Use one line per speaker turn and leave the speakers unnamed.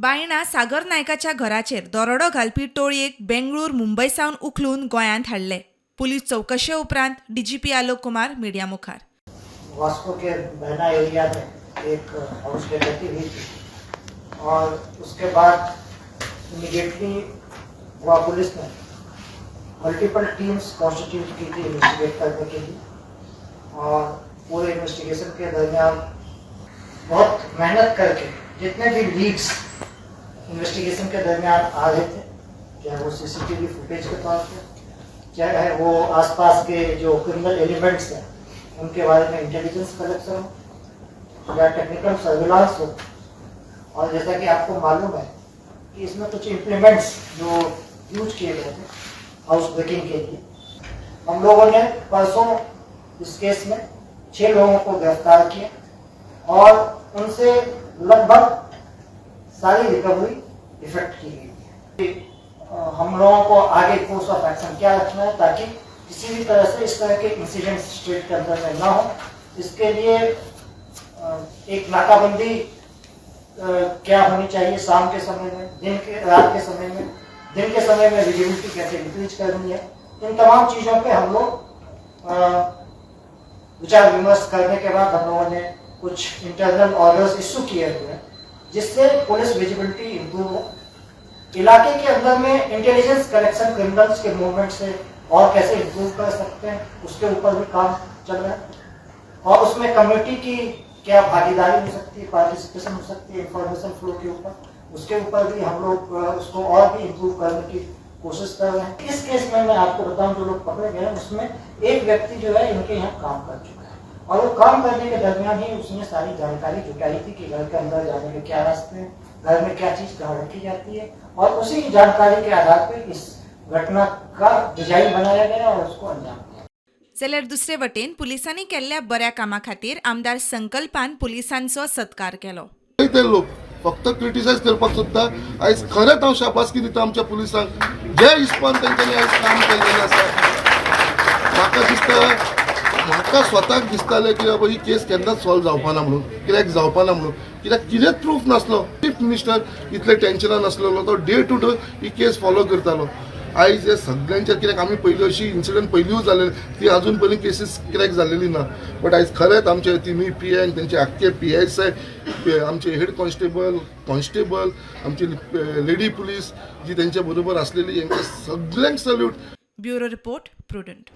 बायणा सागर नायकाच्या घराचेर दरोडो घालपी टोळयेक बेंगळूर मुंबय सावन उखलून गोंयांत हाडले। पुलीस चौकशे उपरांत डीजीपी आलोक कुमार मीडिया मुखार।
वास्को के बहना एरिया में एक हाउस डकैती हुई थी और उसके बाद इमीडिएटली गोवा पुलिस ने मल्टीपल टीम्स कॉन्स्टिट्यूट की थी इन्वेस्टिगेट करने के लिए और पूरे इन्वेस्टिगेशन के दरमियान बहुत मेहनत करके जितने भी लीड्स इन्वेस्टिगेशन के दरमियान आ रहे थे, चाहे वो सीसीटीवी फुटेज के तौर पे, चाहे वो आसपास के जो क्रिमिनल एलिमेंट्स हैं उनके बारे में इंटेलिजेंस कलेक्शन हो या टेक्निकल सर्विलांस हो। और जैसा कि आपको मालूम है कि इसमें कुछ इम्प्लीमेंट्स जो यूज किए गए थे हाउस ब्रेकिंग के लिए, हम लोगों ने परसों इस केस में 6 लोगों को गिरफ्तार किया और उनसे लगभग सारी रिकवरी इफेक्ट की गई है। हम लोगों को आगे कोर्स ऑफ एक्शन क्या रखना है ताकि किसी भी तरह से इस तरह के इंसिडेंट्स स्टेट के अंदर में ना हो। इसके लिए एक नाकाबंदी क्या होनी चाहिए शाम के समय में, रात के समय में, दिन के समय में विजिबिलिटी कैसे इंक्रीज करनी है, इन तमाम चीज़ों पे हम लोग विचार विमर्श करने के बाद हम लोगों ने कुछ इंटरनल ऑर्डर्स इशू किए हुए हैं जिससे पुलिस विजिबिलिटी इंप्रूव हो। इलाके के अंदर में इंटेलिजेंस कलेक्शन क्रिमिनल्स के मूवमेंट से और कैसे इंप्रूव कर सकते हैं उसके ऊपर भी काम चल रहा है और उसमें कम्युनिटी की क्या भागीदारी हो सकती है, पार्टिसिपेशन हो सकती है इंफॉर्मेशन फ्लो के ऊपर, उसके ऊपर भी हम लोग उसको और भी इंप्रूव करने की कोशिश कर रहे हैं। इस केस में मैं आपको बताऊं जो लोग पकड़े गए उसमें एक व्यक्ति जो है इनके यहाँ काम कर चुका है और वो काम करने के दरमियान ही उसने सारी जानकारी जुटाई थी कि घर के अंदर जाने के क्या रास्ते हैं, घर में क्या चीज कहाँ रखी जाती है और उसी जानकारी के आधार पर इस घटना का डिजाइन बनाया गया और उसको अंजाम दिया।
जाल्यार दुसरे वटेन पुलिसांनी केल्ल्या बऱ्या कामा खातीर आमदार संकल्पान पुलिसांचो सत्कार केलो।
ते लोक फक्त क्रिटिसाइज करपाक सोदता। आयज खरेंच हांव शाबासकी दिता आमच्या पुलिसांक, जे हिसपान तेंच्यांनी आयज काम केल्लें आसा। म्हाका स्वताक दिसतालें की बाबा ही केस केन्नाच सॉल्व जावपाना म्हणून, कित्याक जावपाना म्हणून, कित्याक कितेंच प्रूफ नासलो। चीफ मिनिस्टर इतले टेन्शनान आसलेलो, तो डे टू डे ही केस फॉलो करतालो। आयज हे सगळ्यांच्या कित्याक आमी पयलीं अशी इन्सिडंट पयलींच जालेली ती अजून पर्यंत केसीस कित्याक जालेली ना, बट आयज खरेंच आमचे तिनूय पीएन, तेंचे आख्खे PSI, आमचे हेड कॉन्स्टेबल, आमची लेडी पुलीस जी तेंच्या बरोबर आसलेली, हेंकां सगळ्यांक सल्यूट।
Bureau report prudent.